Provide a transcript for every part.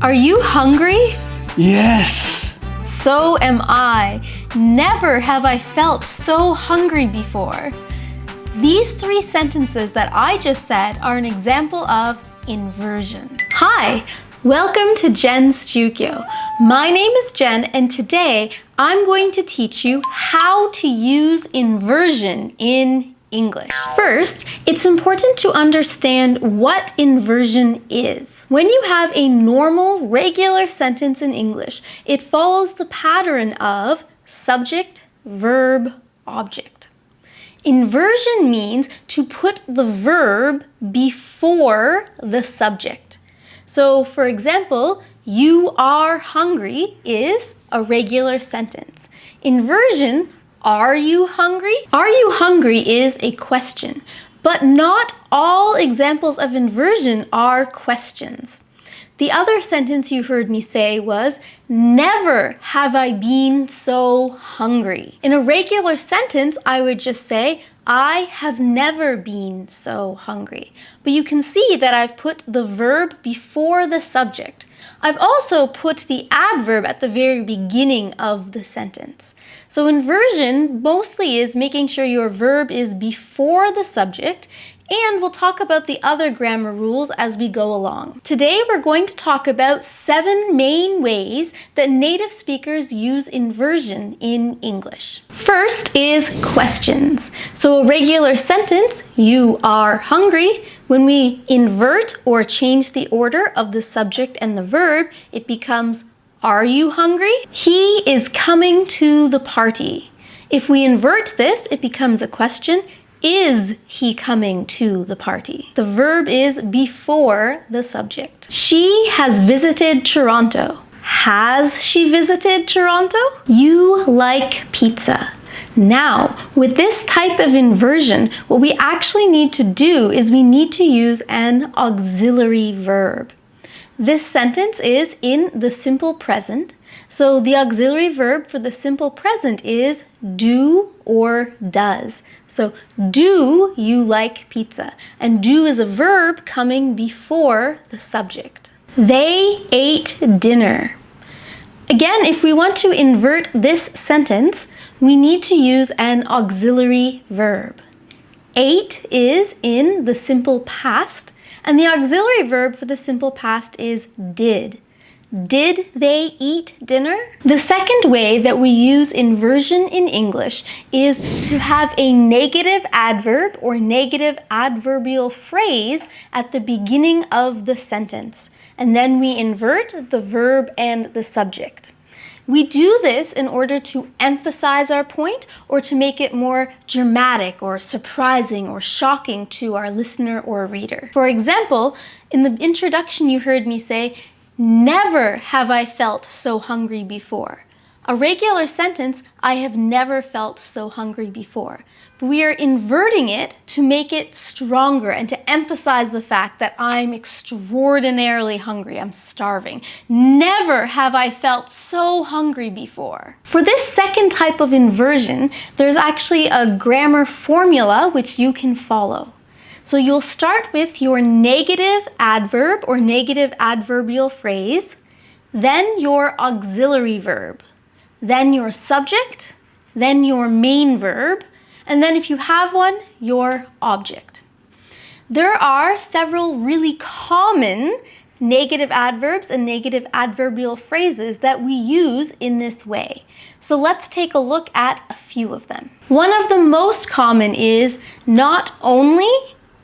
Are you hungry? Yes. So am I. Never have I felt so hungry before. These three sentences that I just said are an example of inversion. Hi, welcome to Jen's Jyugyou. My name is Jen, and today I'm going to teach you how to use inversion in English. First, it's important to understand what inversion is. When you have a normal, regular sentence in English, it follows the pattern of subject, verb, object. Inversion means to put the verb before the subject. So, for example, you are hungry is a regular sentence. Inversion, are you hungry? Are you hungry is a question, but not all examples of inversion are questions. The other sentence you heard me say was, never have I been so hungry. In a regular sentence, I would just say, I have never been so hungry. But you can see that I've put the verb before the subject. I've also put the adverb at the very beginning of the sentence. So inversion mostly is making sure your verb is before the subject, and we'll talk about the other grammar rules as we go along. Today we're going to talk about 7 main ways that native speakers use inversion in English. First is questions. So a regular sentence, you are hungry, when we invert or change the order of the subject and the verb, it becomes, are you hungry? He is coming to the party. If we invert this, it becomes a question. Is he coming to the party? The verb is before the subject. She has visited Toronto. Has she visited Toronto? You like pizza. Now, with this type of inversion, what we actually need to do is we need to use an auxiliary verb. This sentence is in the simple present. So the auxiliary verb for the simple present is do or does. So do you like pizza? And do is a verb coming before the subject. They ate dinner. Again, if we want to invert this sentence, we need to use an auxiliary verb. Ate is in the simple past, and the auxiliary verb for the simple past is did. Did they eat dinner? The second way that we use inversion in English is to have a negative adverb or negative adverbial phrase at the beginning of the sentence, and then we invert the verb and the subject. We do this in order to emphasize our point or to make it more dramatic or surprising or shocking to our listener or reader. For example, in the introduction you heard me say, never have I felt so hungry before. A regular sentence, I have never felt so hungry before. But we are inverting it to make it stronger and to emphasize the fact that I'm extraordinarily hungry, I'm starving. Never have I felt so hungry before. For this second type of inversion, there's actually a grammar formula which you can follow. So you'll start with your negative adverb or negative adverbial phrase, then your auxiliary verb, then your subject, then your main verb, and then if you have one, your object. There are several really common negative adverbs and negative adverbial phrases that we use in this way. So let's take a look at a few of them. One of the most common is not only,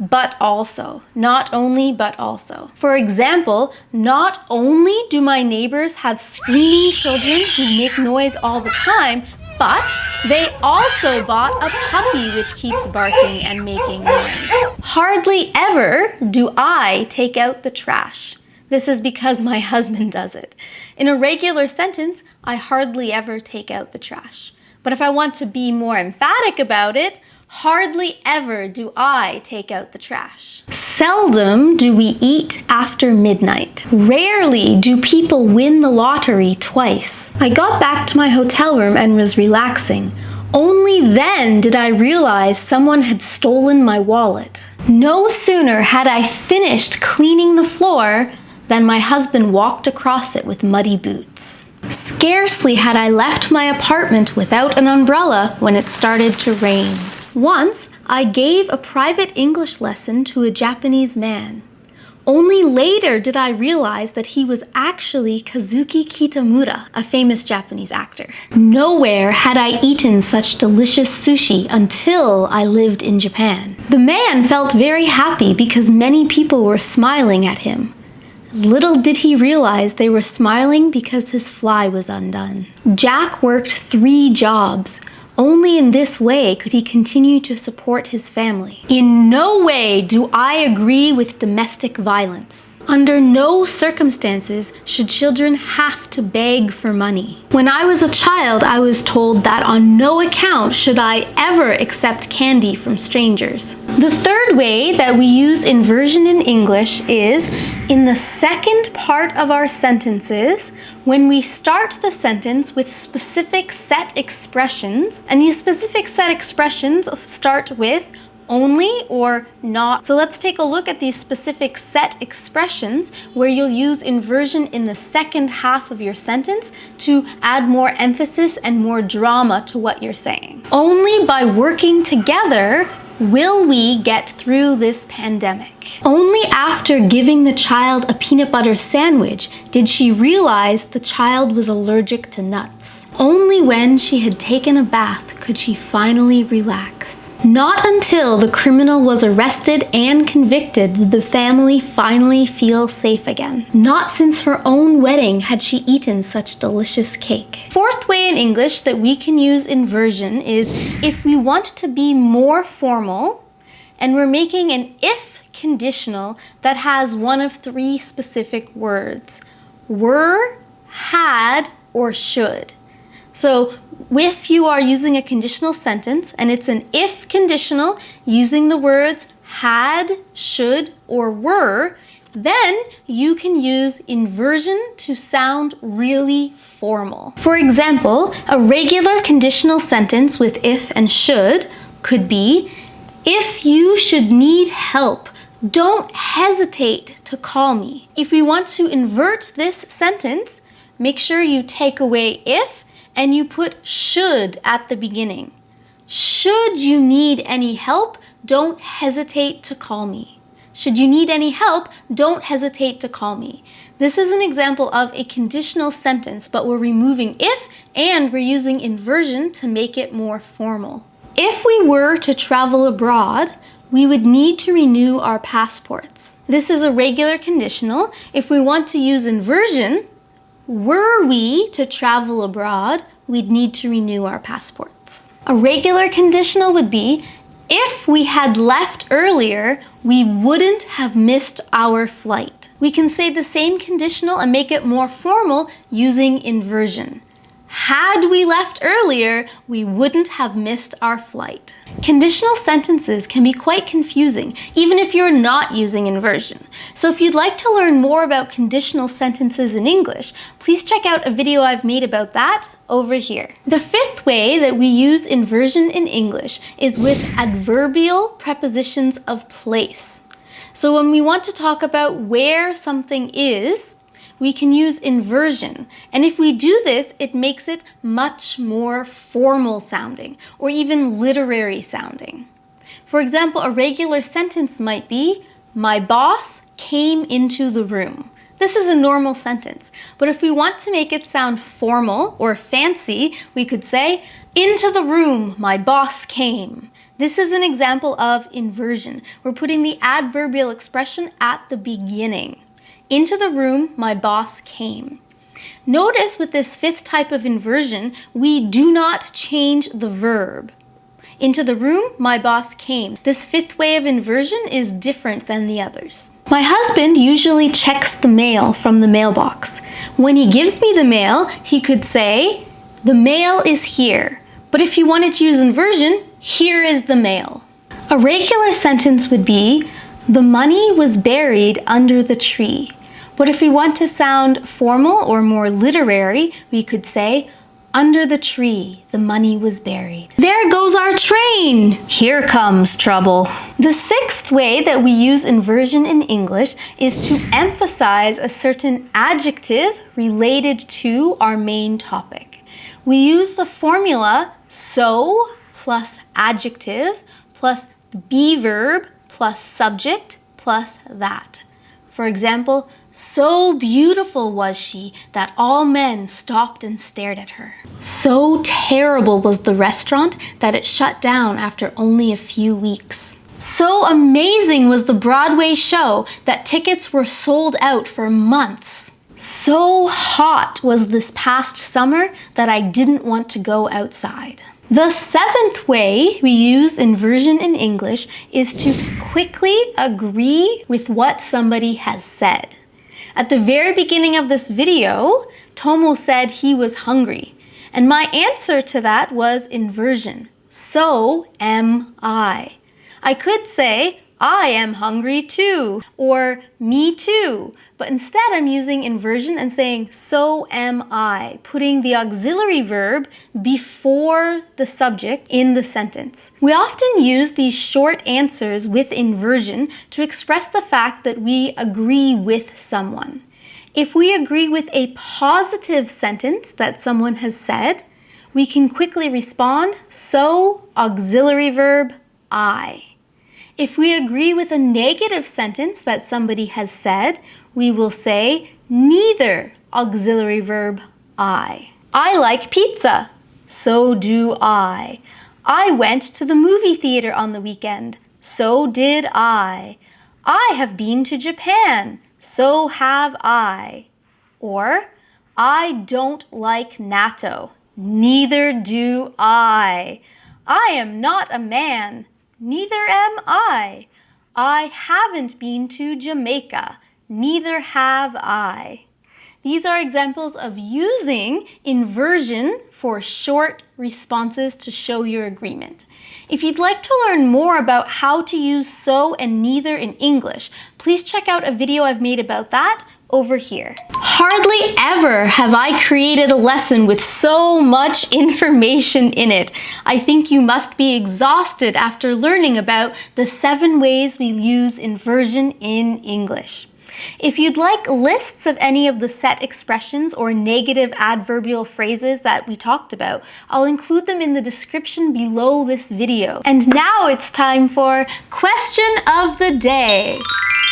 but also. Not only, but also. For example, not only do my neighbors have screaming children who make noise all the time, but they also bought a puppy which keeps barking and making noise. Hardly ever do I take out the trash. This is because my husband does it. In a regular sentence, I hardly ever take out the trash. But if I want to be more emphatic about it, hardly ever do I take out the trash. Seldom do we eat after midnight. Rarely do people win the lottery twice. I got back to my hotel room and was relaxing. Only then did I realize someone had stolen my wallet. No sooner had I finished cleaning the floor Then my husband walked across it with muddy boots. Scarcely had I left my apartment without an umbrella when it started to rain. Once, I gave a private English lesson to a Japanese man. Only later did I realize that he was actually Kazuki Kitamura, a famous Japanese actor. Nowhere had I eaten such delicious sushi until I lived in Japan. The man felt very happy because many people were smiling at him. Little did he realize they were smiling because his fly was undone. Jack worked 3 jobs. Only in this way could he continue to support his family. In no way do I agree with domestic violence. Under no circumstances should children have to beg for money. When I was a child, I was told that on no account should I ever accept candy from strangers. The third way that we use inversion in English is in the second part of our sentences, when we start the sentence with specific set expressions, and these specific set expressions start with only or not. So let's take a look at these specific set expressions where you'll use inversion in the second half of your sentence to add more emphasis and more drama to what you're saying. Only by working together will we get through this pandemic. Only after giving the child a peanut butter sandwich did she realize the child was allergic to nuts. Only when she had taken a bath could she finally relax. Not until the criminal was arrested and convicted did the family finally feel safe again. Not since her own wedding had she eaten such delicious cake. Fourth way in English that we can use inversion is if we want to be more formal and we're making an if conditional that has one of 3 specific words: were, had, or should. So if you are using a conditional sentence and it's an if conditional using the words had, should, or were, then you can use inversion to sound really formal. For example, a regular conditional sentence with if and should could be, if you should need help, don't hesitate to call me. If we want to invert this sentence, make sure you take away if and you put should at the beginning. Should you need any help, don't hesitate to call me. Should you need any help, don't hesitate to call me. This is an example of a conditional sentence, but we're removing if and we're using inversion to make it more formal. If we were to travel abroad, we would need to renew our passports. This is a regular conditional. If we want to use inversion, were we to travel abroad, we'd need to renew our passports. A regular conditional would be, if we had left earlier, we wouldn't have missed our flight. We can say the same conditional and make it more formal using inversion. Had we left earlier, we wouldn't have missed our flight. Conditional sentences can be quite confusing, even if you're not using inversion. So if you'd like to learn more about conditional sentences in English, please check out a video I've made about that over here. The fifth way that we use inversion in English is with adverbial prepositions of place. So when we want to talk about where something is, we can use inversion. And if we do this, it makes it much more formal sounding or even literary sounding. For example, a regular sentence might be, my boss came into the room. This is a normal sentence, but if we want to make it sound formal or fancy, we could say, into the room my boss came. This is an example of inversion. We're putting the adverbial expression at the beginning. Into the room my boss came. Notice with this fifth type of inversion, we do not change the verb. Into the room my boss came. This fifth way of inversion is different than the others. My husband usually checks the mail from the mailbox. When he gives me the mail, he could say, the mail is here. But if you wanted to use inversion, here is the mail. A regular sentence would be, the money was buried under the tree. But if we want to sound formal or more literary, we could say, Under the tree, the money was buried. There goes our train! Here comes trouble. The sixth way that we use inversion in English is to emphasize a certain adjective related to our main topic. We use the formula so plus adjective plus be verb plus subject plus that. For example, so beautiful was she that all men stopped and stared at her. So terrible was the restaurant that it shut down after only a few weeks. So amazing was the Broadway show that tickets were sold out for months. So hot was this past summer that I didn't want to go outside. The seventh way we use inversion in English is to quickly agree with what somebody has said. At the very beginning of this video, Tomo said he was hungry, and my answer to that was inversion. So am I. I could say, I am hungry too, or me too, but instead I'm using inversion and saying, so am I, putting the auxiliary verb before the subject in the sentence. We often use these short answers with inversion to express the fact that we agree with someone. If we agree with a positive sentence that someone has said, we can quickly respond, so auxiliary verb, I. If we agree with a negative sentence that somebody has said, we will say neither auxiliary verb I. I like pizza. So do I. I went to the movie theater on the weekend. So did I. I have been to Japan. So have I. Or, I don't like natto. Neither do I. I am not a man. Neither am I. I haven't been to Jamaica. Neither have I. These are examples of using inversion for short responses to show your agreement. If you'd like to learn more about how to use so and neither in English, please check out a video I've made about that over here. Hardly ever have I created a lesson with so much information in it. I think you must be exhausted after learning about the 7 ways we use inversion in English. If you'd like lists of any of the set expressions or negative adverbial phrases that we talked about, I'll include them in the description below this video. And now it's time for Question of the Day.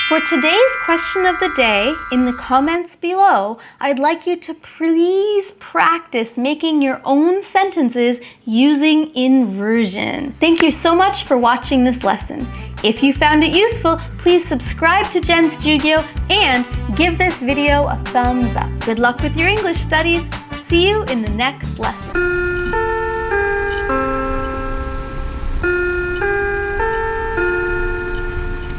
For today's question of the day, in the comments below, I'd like you to please practice making your own sentences using inversion. Thank you so much for watching this lesson. If you found it useful, please subscribe to Jen's Jyugyou and give this video a thumbs up. Good luck with your English studies. See you in the next lesson.